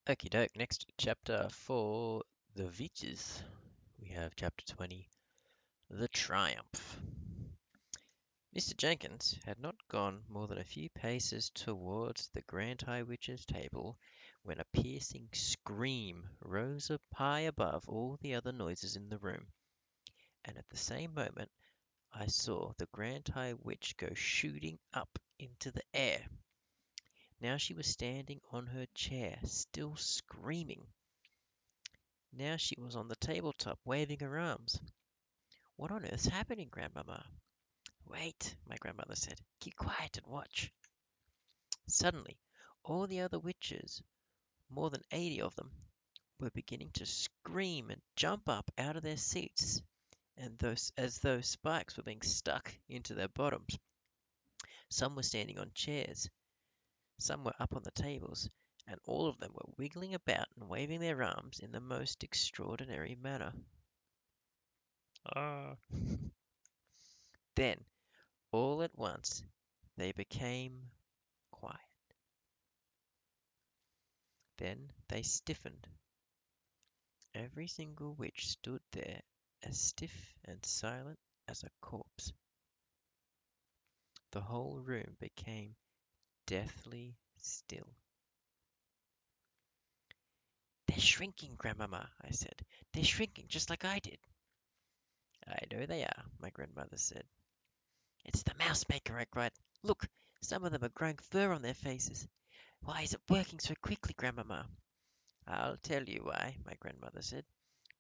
Okie doke, next chapter for the Witches. We have chapter 20, The Triumph. Mr. Jenkins had not gone more than a few paces towards the Grand High Witch's table when a piercing scream rose up high above all the other noises in the room, and at the same moment I saw the Grand High Witch go shooting up into the air. Now she was standing on her chair, still screaming. Now she was on the tabletop, waving her arms. What on earth's happening, Grandmamma? Wait, my grandmother said. Keep quiet and watch. Suddenly, all the other witches, more than 80 of them, were beginning to scream and jump up out of their seats, and as though spikes were being stuck into their bottoms. Some were standing on chairs, some were up on the tables, and all of them were wiggling about and waving their arms in the most extraordinary manner. Ah. Then, all at once, they became quiet. Then they stiffened. Every single witch stood there as stiff and silent as a corpse. The whole room became deathly still. They're shrinking, Grandmamma, I said. They're shrinking just like I did. I know they are, my grandmother said. It's the mouse maker, I cried. Look, some of them are growing fur on their faces. Why is it working so quickly, Grandmamma? I'll tell you why, my grandmother said.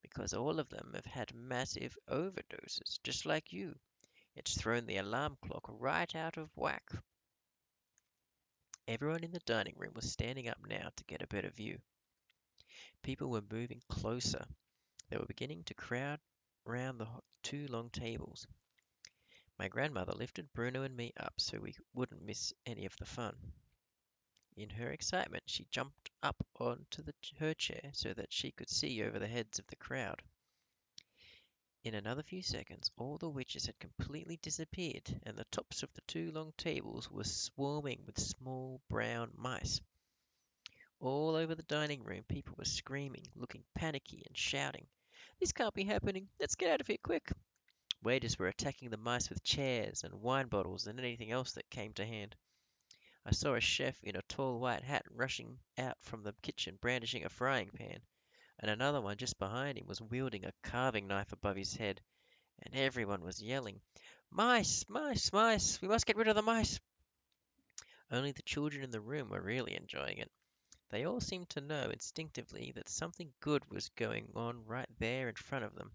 Because all of them have had massive overdoses, just like you. It's thrown the alarm clock right out of whack. Everyone in the dining room was standing up now to get a better view. People were moving closer. They were beginning to crowd round the two long tables. My grandmother lifted Bruno and me up so we wouldn't miss any of the fun. In her excitement, she jumped up onto her chair so that she could see over the heads of the crowd. In another few seconds, all the witches had completely disappeared, and the tops of the two long tables were swarming with small brown mice. All over the dining room, people were screaming, looking panicky, and shouting, This can't be happening! Let's get out of here quick! Waiters were attacking the mice with chairs and wine bottles and anything else that came to hand. I saw a chef in a tall white hat rushing out from the kitchen brandishing a frying pan, and another one just behind him was wielding a carving knife above his head, and everyone was yelling, Mice! Mice! Mice! We must get rid of the mice! Only the children in the room were really enjoying it. They all seemed to know instinctively that something good was going on right there in front of them,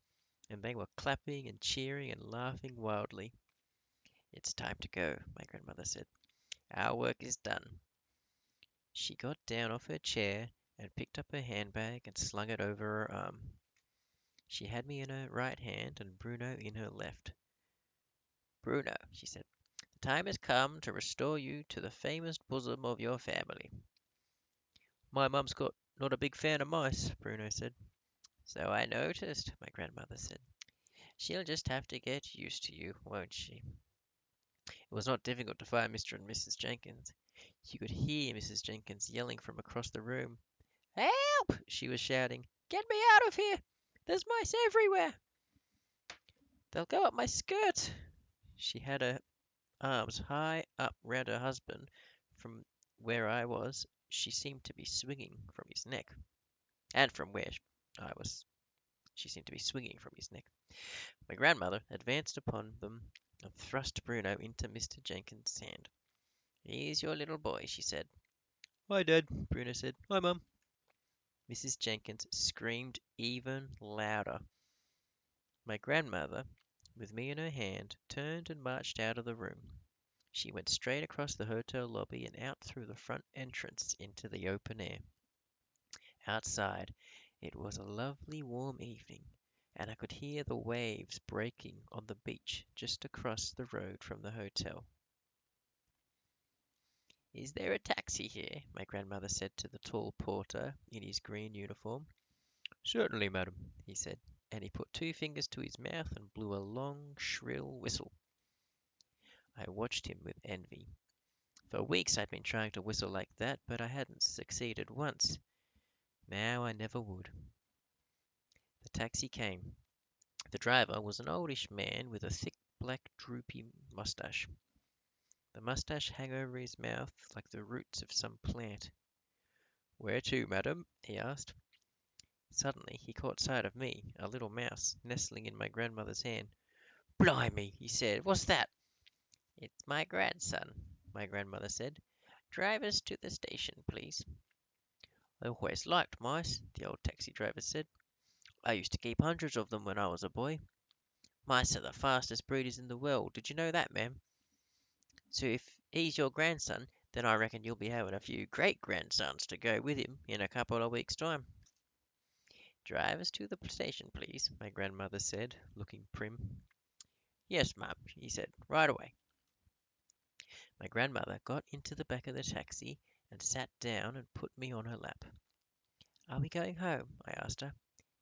and they were clapping and cheering and laughing wildly. It's time to go, my grandmother said. Our work is done. She got down off her chair and picked up her handbag and slung it over her arm. She had me in her right hand and Bruno in her left. Bruno, she said, the time has come to restore you to the famous bosom of your family. My mum's got not a big fan of mice, Bruno said. So I noticed, my grandmother said. She'll just have to get used to you, won't she? It was not difficult to find Mr. and Mrs. Jenkins. You could hear Mrs. Jenkins yelling from across the room. Help! She was shouting. Get me out of here! There's mice everywhere! They'll go up my skirt! She had her arms high up round her husband. From where I was, she seemed to be swinging from his neck. And from where I was, she seemed to be swinging from his neck. My grandmother advanced upon them and thrust Bruno into Mr. Jenkins' hand. Here's your little boy, she said. Hi, Dad, Bruno said. Hi, Mum. Mrs. Jenkins screamed even louder. My grandmother, with me in her hand, turned and marched out of the room. She went straight across the hotel lobby and out through the front entrance into the open air. Outside, it was a lovely warm evening, and I could hear the waves breaking on the beach just across the road from the hotel. Is there a taxi here? My grandmother said to the tall porter in his green uniform. Certainly, madam, he said, and he put two fingers to his mouth and blew a long, shrill whistle. I watched him with envy. For weeks I'd been trying to whistle like that, but I hadn't succeeded once. Now I never would. The taxi came. The driver was an oldish man with a thick, black, droopy mustache. The mustache hung over his mouth like the roots of some plant. "Where to, madam?" he asked. Suddenly he caught sight of me, a little mouse, nestling in my grandmother's hand. "Blimey!" he said. "What's that?" "It's my grandson," my grandmother said. "Drive us to the station, please." "I always liked mice," the old taxi driver said. "I used to keep hundreds of them when I was a boy. Mice are the fastest breeders in the world. Did you know that, ma'am? So if he's your grandson, then I reckon you'll be having a few great-grandsons to go with him in a couple of weeks' time." "Drive us to the station, please," my grandmother said, looking prim. "Yes, ma'am," he said, "right away." My grandmother got into the back of the taxi and sat down and put me on her lap. "Are we going home?" I asked her.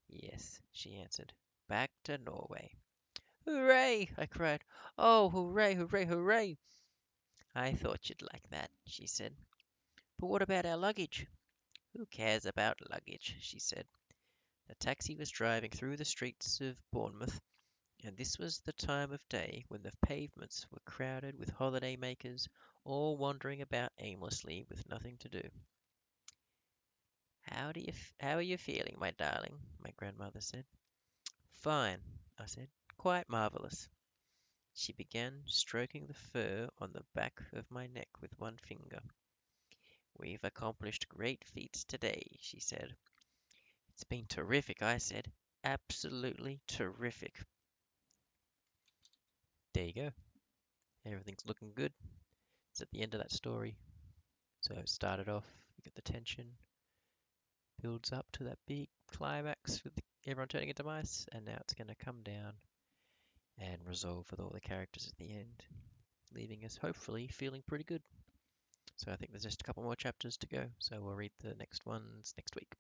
"Yes," she answered. "Back to Norway." "Hooray!" I cried. "Oh, hooray, hooray, hooray!" "I thought you'd like that," she said. "But what about our luggage?" "Who cares about luggage?" she said. The taxi was driving through the streets of Bournemouth, and this was the time of day when the pavements were crowded with holiday makers, all wandering about aimlessly with nothing to do. How are you feeling, my darling?" my grandmother said. "Fine," I said. "Quite marvelous." She began stroking the fur on the back of my neck with one finger. "We've accomplished great feats today," she said. "It's been terrific," I said. "Absolutely terrific." There you go. Everything's looking good. It's at the end of that story. So it started off, you get the tension, builds up to that big climax with everyone turning into mice, and now it's going to come down and resolve with all the characters at the end, leaving us hopefully feeling pretty good. So I think there's just a couple more chapters to go, so we'll read the next ones next week.